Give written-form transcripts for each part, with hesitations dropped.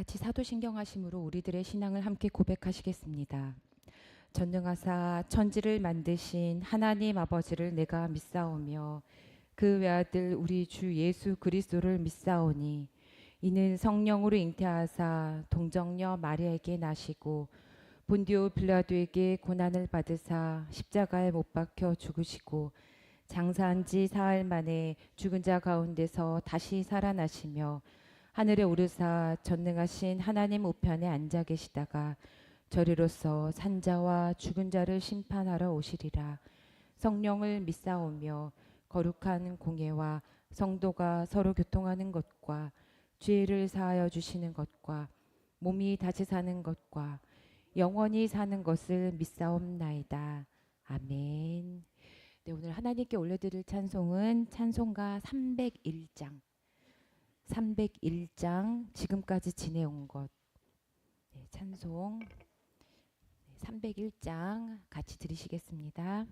같이 사도신경하심으로 우리들의 신앙을 함께 고백하시겠습니다. 전능하사 천지를 만드신 하나님 아버지를 내가 믿사오며 그 외아들 우리 주 예수 그리스도를 믿사오니 이는 성령으로 잉태하사 동정녀 마리아에게 나시고 본디오 빌라도에게 고난을 받으사 십자가에 못 박혀 죽으시고 장사한 지 사흘 만에 죽은 자 가운데서 다시 살아나시며 하늘에 오르사 전능하신 하나님 우편에 앉아 계시다가 저리로서 산자와 죽은 자를 심판하러 오시리라. 성령을 믿사오며 거룩한 공예와 성도가 서로 교통하는 것과 죄를 사하여 주시는 것과 몸이 다시 사는 것과 영원히 사는 것을 믿사옵나이다. 아멘. 네, 오늘 하나님께 올려드릴 찬송은 찬송가 301장 301장 지금까지 지내온 것. 네, 찬송 301장 같이 들으시겠습니다.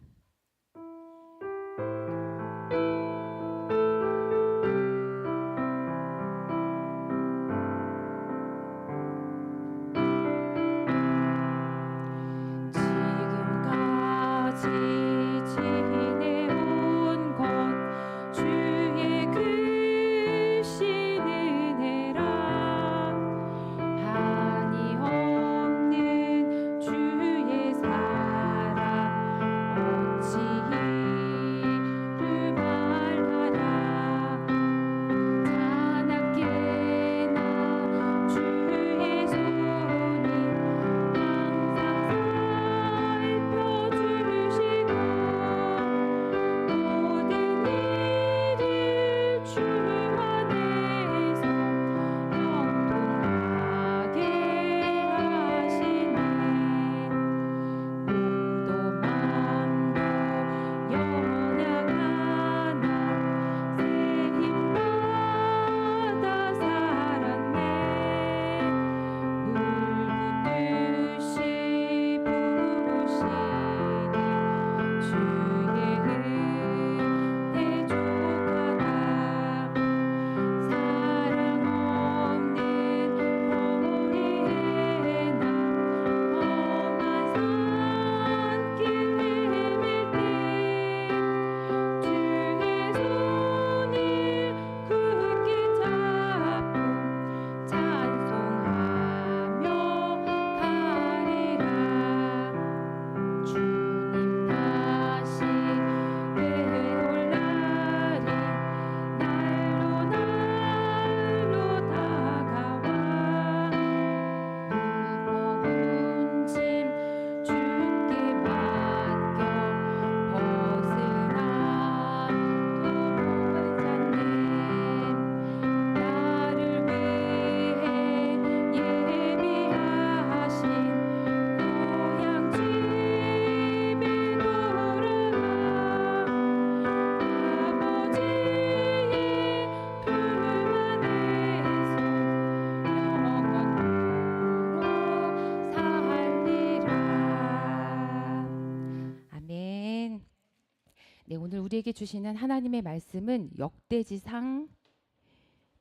네, 오늘 우리에게 주시는 하나님의 말씀은 역대지상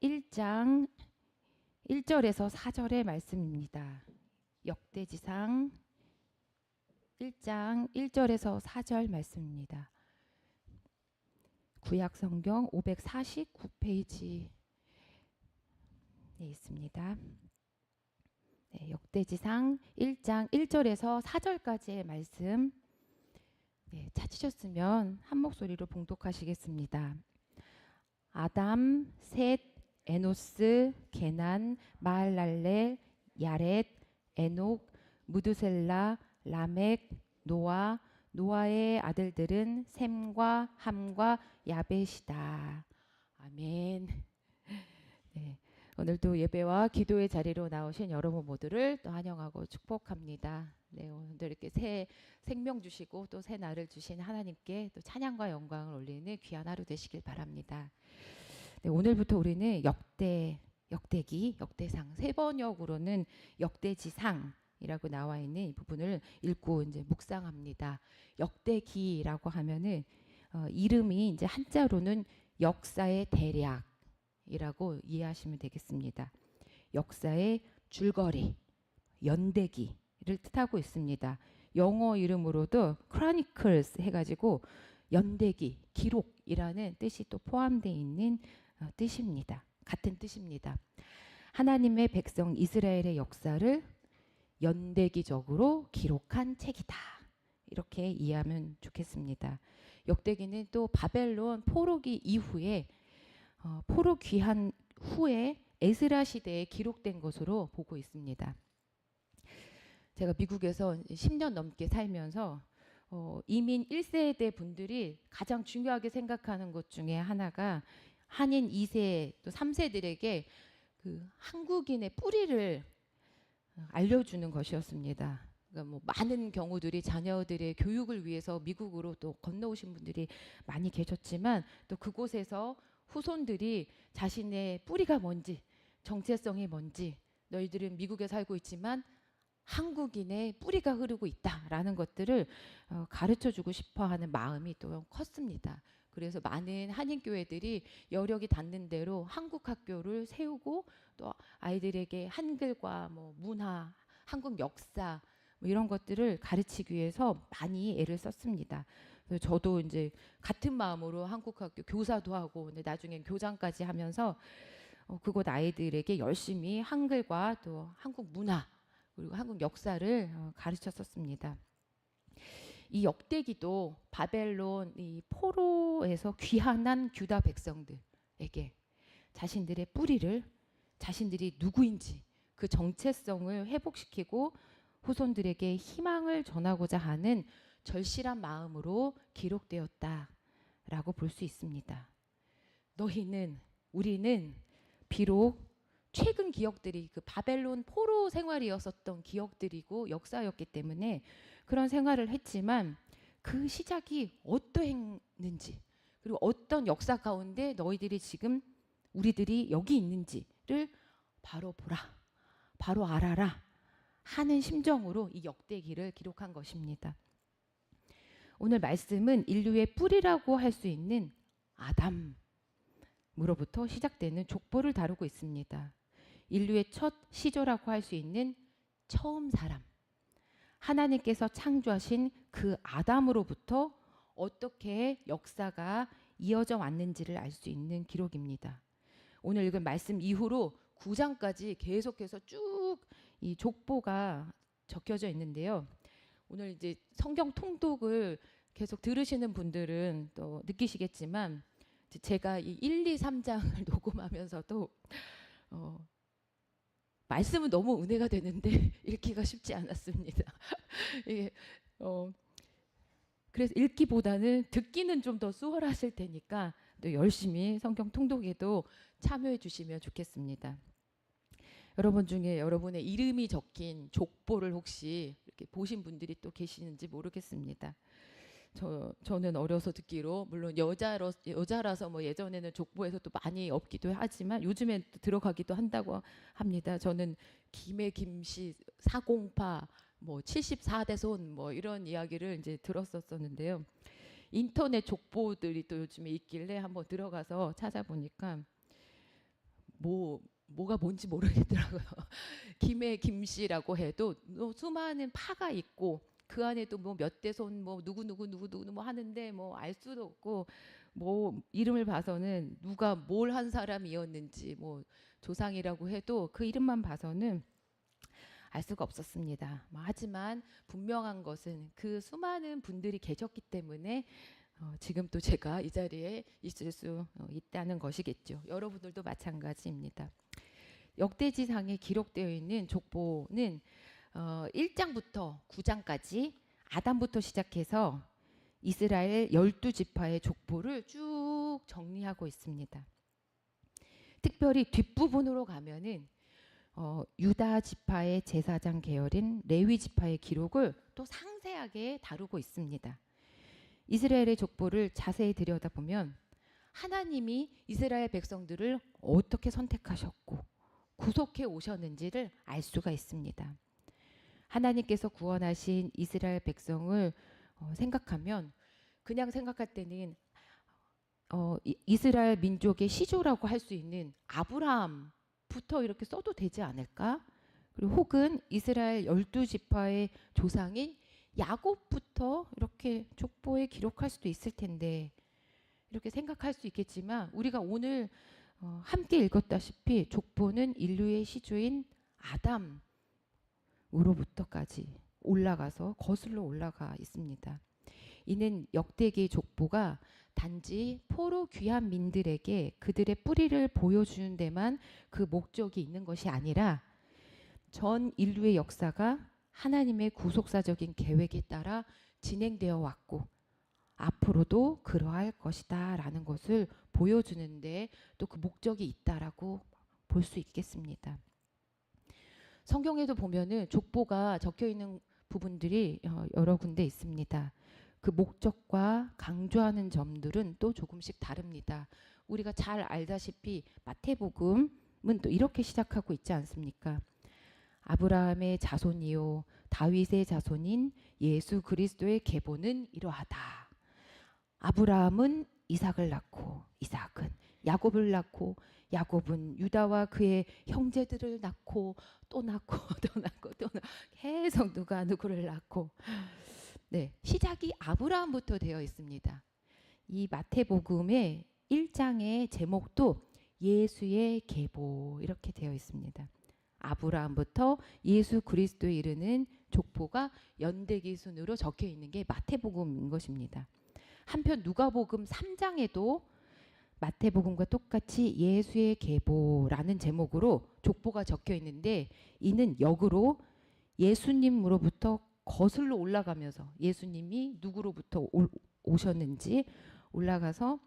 1장 1절에서 4절의 말씀입니다. 역대지상 1장 1절에서 4절 말씀입니다. 구약성경 549페이지에 있습니다. 네, 역대지상 1장 1절에서 4절까지의 말씀 네, 찾으셨으면 한 목소리로 봉독하시겠습니다. 아담, 셋, 에노스, 게난, 마할랄렐, 야렛, 에녹, 무드셀라, 라멕, 노아, 노아의 아들들은 셈과 함과 야벳이다. 아멘. 네, 오늘도 예배와 기도의 자리로 나오신 여러분 모두를 또 환영하고 축복합니다. 네, 오늘도 이렇게 새 생명 주시고 또 새 날을 주신 하나님께 또 찬양과 영광을 올리는 귀한 하루 되시길 바랍니다. 네, 오늘부터 우리는 역대기, 역대상, 세 번역으로는 역대지상이라고 나와 있는 이 부분을 읽고 이제 묵상합니다. 역대기라고 하면은 이름이 이제 한자로는 역사의 대략이라고 이해하시면 되겠습니다. 역사의 줄거리, 연대기를 뜻하고 있습니다. 영어 이름으로도 Chronicles 해가지고 연대기, 기록이라는 뜻이 또 포함되어 있는 뜻입니다. 같은 뜻입니다. 하나님의 백성 이스라엘의 역사를 연대기적으로 기록한 책이다. 이렇게 이해하면 좋겠습니다. 역대기는 또 바벨론 포로기 이후에 포로 귀환 후에 에스라 시대에 기록된 것으로 보고 있습니다. 제가 미국에서 10년 넘게 살면서 이민 1세대 분들이 가장 중요하게 생각하는 것 중에 하나가 한인 2세 또 3세들에게 그 한국인의 뿌리를 알려주는 것이었습니다. 그러니까 뭐 많은 경우들이 자녀들의 교육을 위해서 미국으로 또 건너오신 분들이 많이 계셨지만 또 그곳에서 후손들이 자신의 뿌리가 뭔지 정체성이 뭔지 너희들은 미국에 살고 있지만 한국인의 뿌리가 흐르고 있다라는 것들을 가르쳐주고 싶어하는 마음이 또 컸습니다. 그래서 많은 한인교회들이 여력이 닿는 대로 한국 학교를 세우고 또 아이들에게 한글과 뭐 문화, 한국 역사 뭐 이런 것들을 가르치기 위해서 많이 애를 썼습니다. 그래서 저도 이제 같은 마음으로 한국 학교 교사도 하고 근데 나중엔 교장까지 하면서 그곳 아이들에게 열심히 한글과 또 한국 문화 그리고 한국 역사를 가르쳤었습니다. 이 역대기도 바벨론 이 포로에서 귀환한 유다 백성들에게 자신들의 뿌리를 자신들이 누구인지 그 정체성을 회복시키고 후손들에게 희망을 전하고자 하는 절실한 마음으로 기록되었다라고 볼 수 있습니다. 너희는 우리는 비록 최근 기억들이 그 바벨론 포로 생활이었었던 기억들이고 역사였기 때문에 그런 생활을 했지만 그 시작이 어떠했는지 그리고 어떤 역사 가운데 너희들이 지금 우리들이 여기 있는지를 바로 보라, 바로 알아라 하는 심정으로 이 역대기를 기록한 것입니다. 오늘 말씀은 인류의 뿌리라고 할 수 있는 아담으로부터 시작되는 족보를 다루고 있습니다. 인류의 첫 시조라고 할 수 있는 처음 사람, 하나님께서 창조하신 그 아담으로부터 어떻게 역사가 이어져 왔는지를 알 수 있는 기록입니다. 오늘 읽은 말씀 이후로 9장까지 계속해서 쭉 이 족보가 적혀져 있는데요. 오늘 이제 성경 통독을 계속 들으시는 분들은 또 느끼시겠지만 제가 이 1, 2, 3장을 녹음하면서도 말씀은 너무 은혜가 되는데 읽기가 쉽지 않았습니다. 이게 그래서 읽기보다는 듣기는 좀 더 수월하실 테니까 또 열심히 성경 통독에도 참여해 주시면 좋겠습니다. 여러분 중에 여러분의 이름이 적힌 족보를 혹시 이렇게 보신 분들이 또 계시는지 모르겠습니다. 저는 어려서 듣기로 물론 여자라서 뭐 예전에는 족보에서 또 많이 없기도 하지만 요즘엔 또 들어가기도 한다고 합니다. 저는 김해 김씨 사공파 뭐 74대 손 뭐 이런 이야기를 이제 들었었는데요. 인터넷 족보들이 또 요즘에 있길래 한번 들어가서 찾아보니까 뭐가 뭔지 모르겠더라고요. 김해 김씨라고 해도 수많은 파가 있고 그 안에도 뭐 몇 대손 뭐 누구 뭐 하는데 뭐 알 수도 없고 뭐 이름을 봐서는 누가 뭘 한 사람이었는지 뭐 조상이라고 해도 그 이름만 봐서는 알 수가 없었습니다. 하지만 분명한 것은 그 수많은 분들이 계셨기 때문에 지금 또 제가 이 자리에 있을 수 있다는 것이겠죠. 여러분들도 마찬가지입니다. 역대지상에 기록되어 있는 족보는 1장부터 9장까지 아담부터 시작해서 이스라엘 12지파의 족보를 쭉 정리하고 있습니다. 특별히 뒷부분으로 가면은 유다 지파의 제사장 계열인 레위 지파의 기록을 또 상세하게 다루고 있습니다. 이스라엘의 족보를 자세히 들여다보면 하나님이 이스라엘 백성들을 어떻게 선택하셨고 구속해 오셨는지를 알 수가 있습니다. 하나님께서 구원하신 이스라엘 백성을 생각하면 그냥 생각할 때는 이스라엘 민족의 시조라고 할 수 있는 아브라함부터 이렇게 써도 되지 않을까? 그리고 혹은 이스라엘 12지파의 조상인 야곱부터 이렇게 족보에 기록할 수도 있을 텐데 이렇게 생각할 수 있겠지만 우리가 오늘 함께 읽었다시피 족보는 인류의 시조인 아담으로부터까지 올라가서 거슬러 올라가 있습니다. 이는 역대기 족보가 단지 포로 귀한 민들에게 그들의 뿌리를 보여주는 데만 그 목적이 있는 것이 아니라 전 인류의 역사가 하나님의 구속사적인 계획에 따라 진행되어 왔고 앞으로도 그러할 것이다 라는 것을 보여주는데 또 그 목적이 있다라고 볼 수 있겠습니다. 성경에도 보면은 족보가 적혀 있는 부분들이 여러 군데 있습니다. 그 목적과 강조하는 점들은 또 조금씩 다릅니다. 우리가 잘 알다시피 마태복음은 또 이렇게 시작하고 있지 않습니까? 아브라함의 자손이요 다윗의 자손인 예수 그리스도의 계보는 이러하다. 아브라함은 이삭을 낳고 이삭은 야곱을 낳고 야곱은 유다와 그의 형제들을 낳고 또 낳고 또 낳고 또 낳고 계속 누가 누구를 낳고 네, 시작이 아브라함부터 되어 있습니다. 이 마태복음의 1장의 제목도 예수의 계보 이렇게 되어 있습니다. 아브라함부터 예수 그리스도에 이르는 족보가 연대기 순으로 적혀 있는 게 마태복음인 것입니다. 한편 누가복음 3장에도 마태복음과 똑같이 예수의 계보라는 제목으로 족보가 적혀 있는데 이는 역으로 예수님으로부터 거슬러 올라가면서 예수님이 누구로부터 오셨는지 올라가서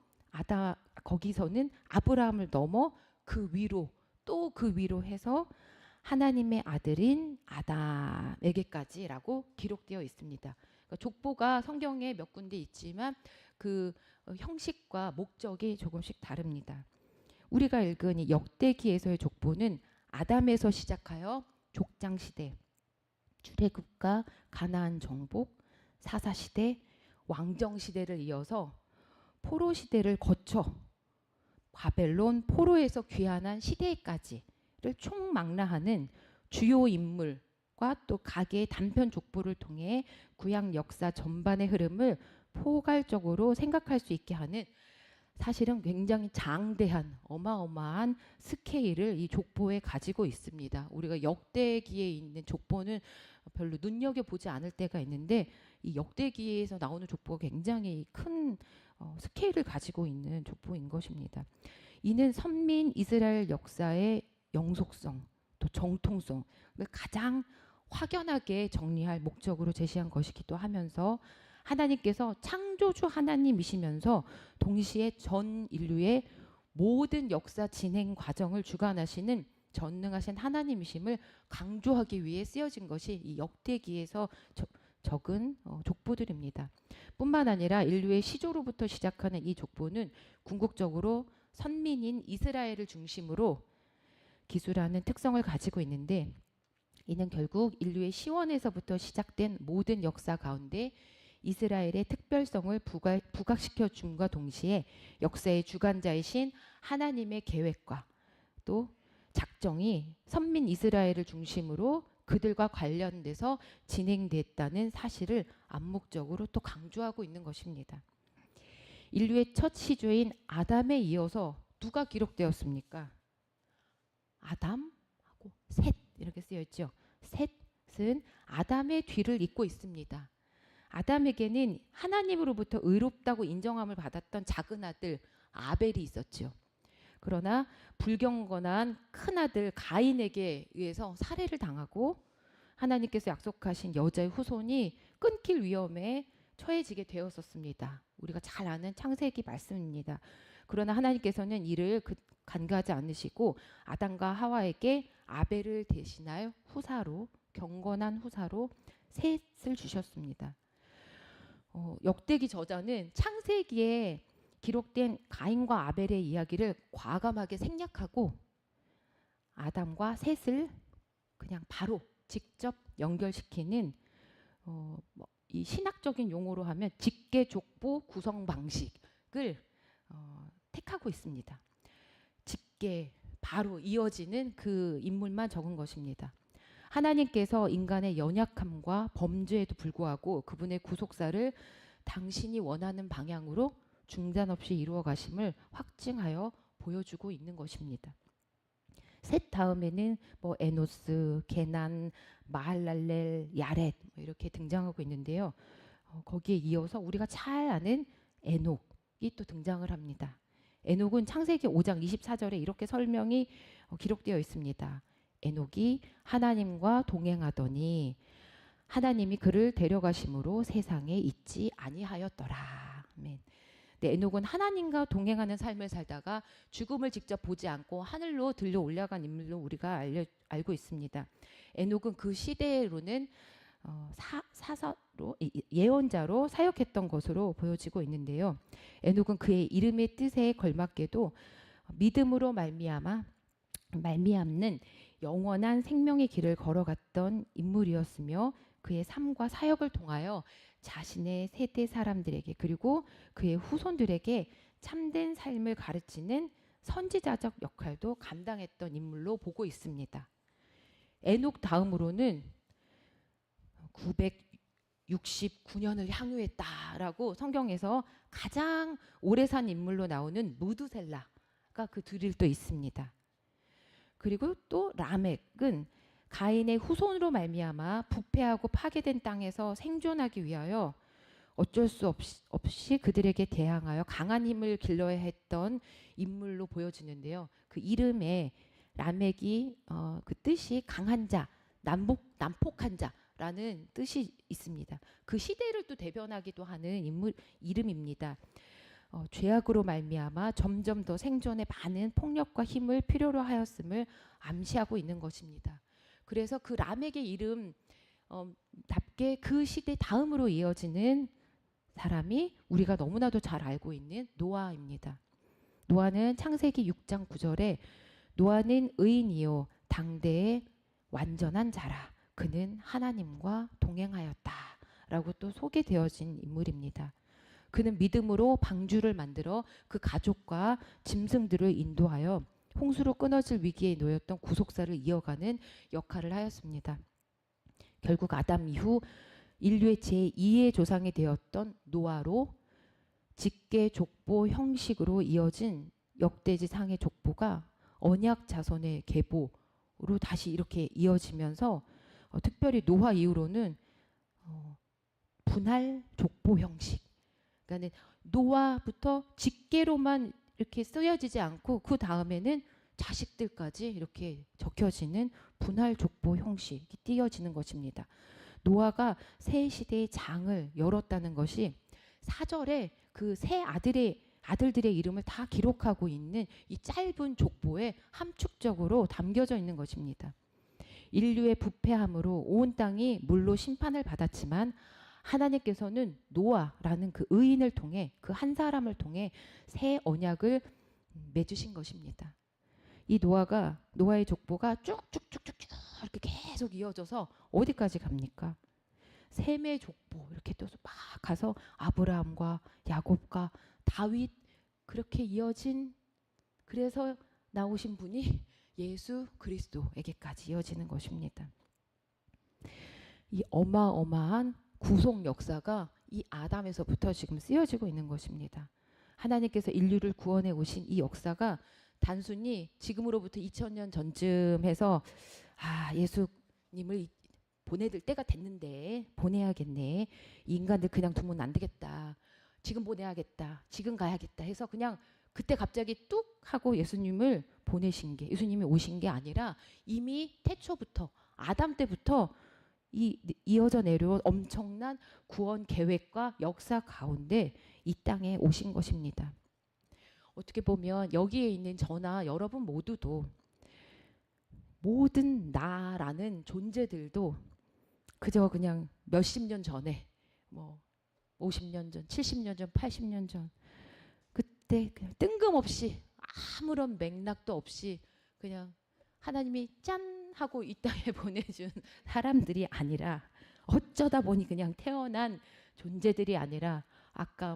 거기서는 아브라함을 넘어 그 위로 또 그 위로 해서 하나님의 아들인 아담에게까지라고 기록되어 있습니다. 그러니까 족보가 성경에 몇 군데 있지만 그 형식과 목적이 조금씩 다릅니다. 우리가 읽은 이 역대기에서의 족보는 아담에서 시작하여 족장시대, 출애굽과 가나안 정복, 사사시대, 왕정시대를 이어서 포로시대를 거쳐 바벨론 포로에서 귀환한 시대까지를 총망라하는 주요 인물과 또 각의 단편 족보를 통해 구약 역사 전반의 흐름을 포괄적으로 생각할 수 있게 하는 사실은 굉장히 장대한 어마어마한 스케일을 이 족보에 가지고 있습니다. 우리가 역대기에 있는 족보는 별로 눈여겨보지 않을 때가 있는데 이 역대기에서 나오는 족보가 굉장히 큰 스케일을 가지고 있는 족보인 것입니다. 이는 선민 이스라엘 역사의 영속성 또 정통성을 가장 확연하게 정리할 목적으로 제시한 것이기도 하면서 하나님께서 창조주 하나님이시면서 동시에 전 인류의 모든 역사 진행 과정을 주관하시는 전능하신 하나님이심을 강조하기 위해 쓰여진 것이 이 역대기에서 적은 족보들입니다. 뿐만 아니라 인류의 시조로부터 시작하는 이 족보는 궁극적으로 선민인 이스라엘을 중심으로 기술하는 특성을 가지고 있는데 이는 결국 인류의 시원에서부터 시작된 모든 역사 가운데 이스라엘의 특별성을 부각시켜 줌과 동시에 역사의 주관자이신 하나님의 계획과 또 작정이 선민 이스라엘을 중심으로 그들과 관련돼서 진행됐다는 사실을 암묵적으로 또 강조하고 있는 것입니다. 인류의 첫 시조인 아담에 이어서 누가 기록되었습니까? 아담하고 셋 이렇게 쓰여 있죠. 셋은 아담의 뒤를 잇고 있습니다. 아담에게는 하나님으로부터 의롭다고 인정함을 받았던 작은 아들 아벨이 있었죠. 그러나 불경건한 큰 아들 가인에게 의해서 살해를 당하고 하나님께서 약속하신 여자의 후손이 끊길 위험에 처해지게 되었었습니다. 우리가 잘 아는 창세기 말씀입니다. 그러나 하나님께서는 이를 간과하지 않으시고 아담과 하와에게 아벨을 대신할 후사로 경건한 후사로 셋을 주셨습니다. 역대기 저자는 창세기에 기록된 가인과 아벨의 이야기를 과감하게 생략하고 아담과 셋을 그냥 바로 직접 연결시키는 이 신학적인 용어로 하면 직계족보 구성 방식을 택하고 있습니다. 직계 바로 이어지는 그 인물만 적은 것입니다. 하나님께서 인간의 연약함과 범죄에도 불구하고 그분의 구속사를 당신이 원하는 방향으로 중단 없이 이루어 가심을 확증하여 보여주고 있는 것입니다. 셋 다음에는 뭐 에노스, 게난, 마할랄렐, 야렛 뭐 이렇게 등장하고 있는데요. 거기에 이어서 우리가 잘 아는 에녹이 또 등장을 합니다. 에녹은 창세기 5장 24절에 이렇게 설명이 기록되어 있습니다. 에녹이 하나님과 동행하더니 하나님이 그를 데려가심으로 세상에 있지 아니하였더라. 아멘. 네, 에녹은 하나님과 동행하는 삶을 살다가 죽음을 직접 보지 않고 하늘로 들려 올라간 인물로 우리가 알고 있습니다. 에녹은 그 시대로는 사서로 예언자로 사역했던 것으로 보여지고 있는데요. 에녹은 그의 이름의 뜻에 걸맞게도 믿음으로 말미암는 영원한 생명의 길을 걸어갔던 인물이었으며 그의 삶과 사역을 통하여 자신의 세대 사람들에게 그리고 그의 후손들에게 참된 삶을 가르치는 선지자적 역할도 감당했던 인물로 보고 있습니다. 에녹 다음으로는 969년을 향유했다라고 성경에서 가장 오래 산 인물로 나오는 무두셀라가 그 뒤를 또 있습니다. 그리고 또 라멕은 가인의 후손으로 말미암아 부패하고 파괴된 땅에서 생존하기 위하여 어쩔 수 없이 그들에게 대항하여 강한 힘을 길러야 했던 인물로 보여지는데요. 그 이름에 라멕이 그 뜻이 강한 자, 난폭한 자라는 뜻이 있습니다. 그 시대를 또 대변하기도 하는 이름입니다. 죄악으로 말미암아 점점 더 생존에 많은 폭력과 힘을 필요로 하였음을 암시하고 있는 것입니다. 그래서 그 라멕의 이름 답게 그 시대 다음으로 이어지는 사람이 우리가 너무나도 잘 알고 있는 노아입니다. 노아는 창세기 6장 9절에 노아는 의인이요 당대의 완전한 자라 그는 하나님과 동행하였다 라고 또 소개되어진 인물입니다. 그는 믿음으로 방주를 만들어 그 가족과 짐승들을 인도하여 홍수로 끊어질 위기에 놓였던 구속사를 이어가는 역할을 하였습니다. 결국 아담 이후 인류의 제2의 조상이 되었던 노아로 직계 족보 형식으로 이어진 역대지상의 족보가 언약 자손의 계보로 다시 이렇게 이어지면서 특별히 노아 이후로는 분할 족보 형식 그러니까 노아부터 직계로만 이렇게 쓰여지지 않고 그 다음에는 자식들까지 이렇게 적혀지는 분할 족보 형식이 띄어지는 것입니다. 노아가 새 시대의 장을 열었다는 것이 사절에 그 세 아들들의 이름을 다 기록하고 있는 이 짧은 족보에 함축적으로 담겨져 있는 것입니다. 인류의 부패함으로 온 땅이 물로 심판을 받았지만 하나님께서는 노아라는 그 의인을 통해 그 한 사람을 통해 새 언약을 맺으신 것입니다. 이 노아의 족보가 쭉쭉쭉쭉쭉 이렇게 계속 이어져서 어디까지 갑니까? 셈의 족보 이렇게 또 막 가서 아브라함과 야곱과 다윗 그렇게 이어진 그래서 나오신 분이 예수 그리스도에게까지 이어지는 것입니다. 이 어마어마한 구속 역사가 이 아담에서부터 지금 쓰여지고 있는 것입니다. 하나님께서 인류를 구원해 오신 이 역사가 단순히 지금으로부터 2000년 전쯤 해서 예수님을 보내들 때가 됐는데 보내야겠네. 이 인간들 그냥 두면 안 되겠다. 지금 보내야겠다. 지금 가야겠다 해서 그냥 그때 갑자기 뚝 하고 예수님을 보내신 게 예수님이 오신 게 아니라 이미 태초부터 아담 때부터 이어져 내려온 엄청난 구원 계획과 역사 가운데 이 땅에 오신 것입니다. 어떻게 보면 여기에 있는 저나 여러분 모두도 모든 나라는 존재들도 그저 그냥 몇십 년 전에 뭐 50년 전, 70년 전, 80년 전 그때 그냥 뜬금없이 아무런 맥락도 없이 그냥 하나님이 짠 하고 이 땅에 보내준 사람들이 아니라 어쩌다 보니 그냥 태어난 존재들이 아니라 아까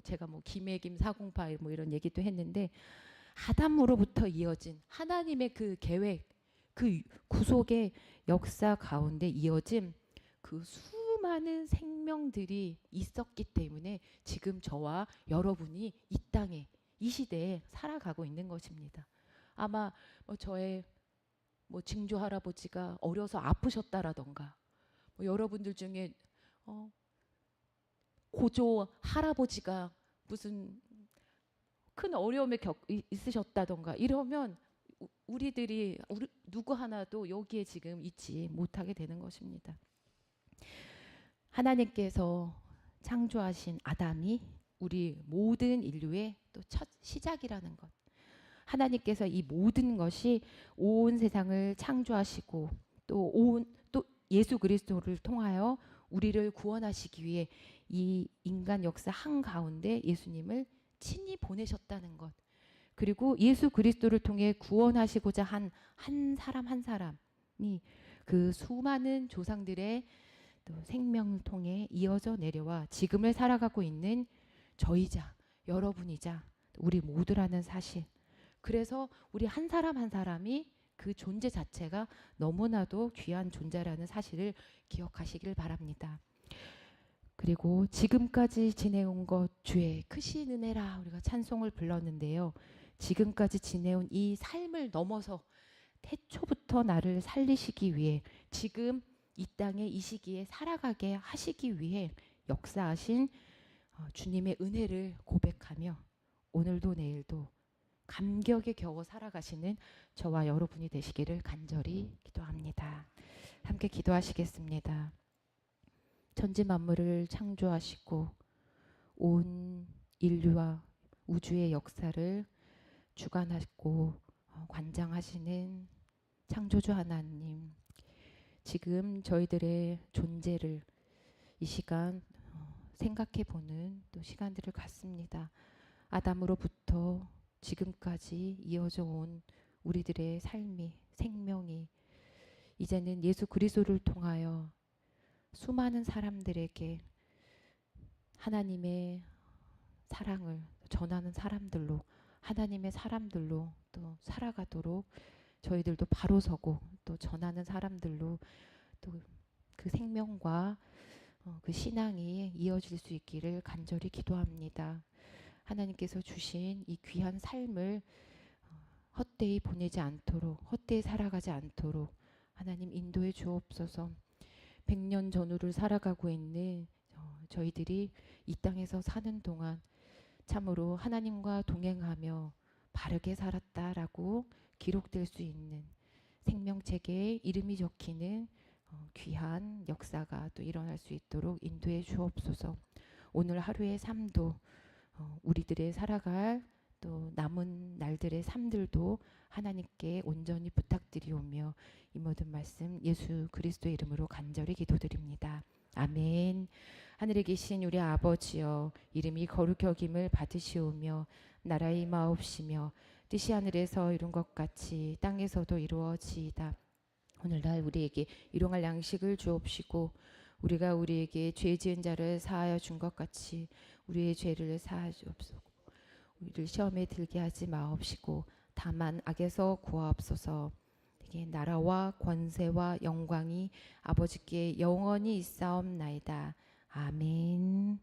제가 김해김 408 이런 얘기도 했는데 아담으로부터 이어진 하나님의 그 계획 그 구속의 역사 가운데 이어진 그 수많은 생명들이 있었기 때문에 지금 저와 여러분이 이 땅에 이 시대에 살아가고 있는 것입니다. 아마 저의 증조 할아버지가 어려서 아프셨다라던가, 여러분들 중에 고조 할아버지가 무슨 큰 어려움에 있으셨다던가 이러면 우리 누구 하나도 여기에 지금 있지 못하게 되는 것입니다. 하나님께서 창조하신 아담이 우리 모든 인류의 또 첫 시작이라는 것. 하나님께서 이 모든 것이 온 세상을 창조하시고 또 예수 그리스도를 통하여 우리를 구원하시기 위해 이 인간 역사 한가운데 예수님을 친히 보내셨다는 것. 그리고 예수 그리스도를 통해 구원하시고자 한 사람 한 사람이 그 수많은 조상들의 또 생명을 통해 이어져 내려와 지금을 살아가고 있는 저이자 여러분이자 우리 모두라는 사실. 그래서 우리 한 사람 한 사람이 그 존재 자체가 너무나도 귀한 존재라는 사실을 기억하시길 바랍니다. 그리고 지금까지 지내온 것 주의 크신 은혜라 우리가 찬송을 불렀는데요. 지금까지 지내온 이 삶을 넘어서 태초부터 나를 살리시기 위해 지금 이 땅에 이 시기에 살아가게 하시기 위해 역사하신 주님의 은혜를 고백하며 오늘도 내일도 감격에 겨워 살아가시는 저와 여러분이 되시기를 간절히 기도합니다. 함께 기도하시겠습니다. 천지 만물을 창조하시고 온 인류와 우주의 역사를 주관하시고 관장하시는 창조주 하나님, 지금 저희들의 존재를 이 시간 생각해 보는 또 시간들을 갖습니다. 아담으로부터 지금까지 이어져 온 우리들의 삶이, 생명이 이제는 예수 그리스도를 통하여 수많은 사람들에게 하나님의 사랑을 전하는 사람들로, 하나님의 사람들로 또 살아가도록 저희들도 바로 서고 또 전하는 사람들로 또 그 생명과 그 신앙이 이어질 수 있기를 간절히 기도합니다. 하나님께서 주신 이 귀한 삶을 헛되이 보내지 않도록, 헛되이 살아가지 않도록 하나님 인도해 주옵소서. 100년 전후를 살아가고 있는 저희들이 이 땅에서 사는 동안 참으로 하나님과 동행하며 바르게 살았다라고 기록될 수 있는 생명책에 이름이 적히는 귀한 역사가 또 일어날 수 있도록 인도해 주옵소서. 오늘 하루의 삶도 우리들의 살아갈 또 남은 날들의 삶들도 하나님께 온전히 부탁드리오며 이 모든 말씀 예수 그리스도의 이름으로 간절히 기도드립니다. 아멘. 하늘에 계신 우리 아버지여, 이름이 거룩히 여김을 받으시오며 나라의 임하옵시며 뜻이 하늘에서 이룬 것 같이 땅에서도 이루어지이다. 오늘날 우리에게 일용할 양식을 주옵시고 우리가 우리에게 죄 지은 자를 사하여 준 것 같이 우리의 죄를 사하여 주옵소서. 우리를 시험에 들게 하지 마옵시고 다만 악에서 구하옵소서. 이게 나라와 권세와 영광이 아버지께 영원히 있사옵나이다. 아멘.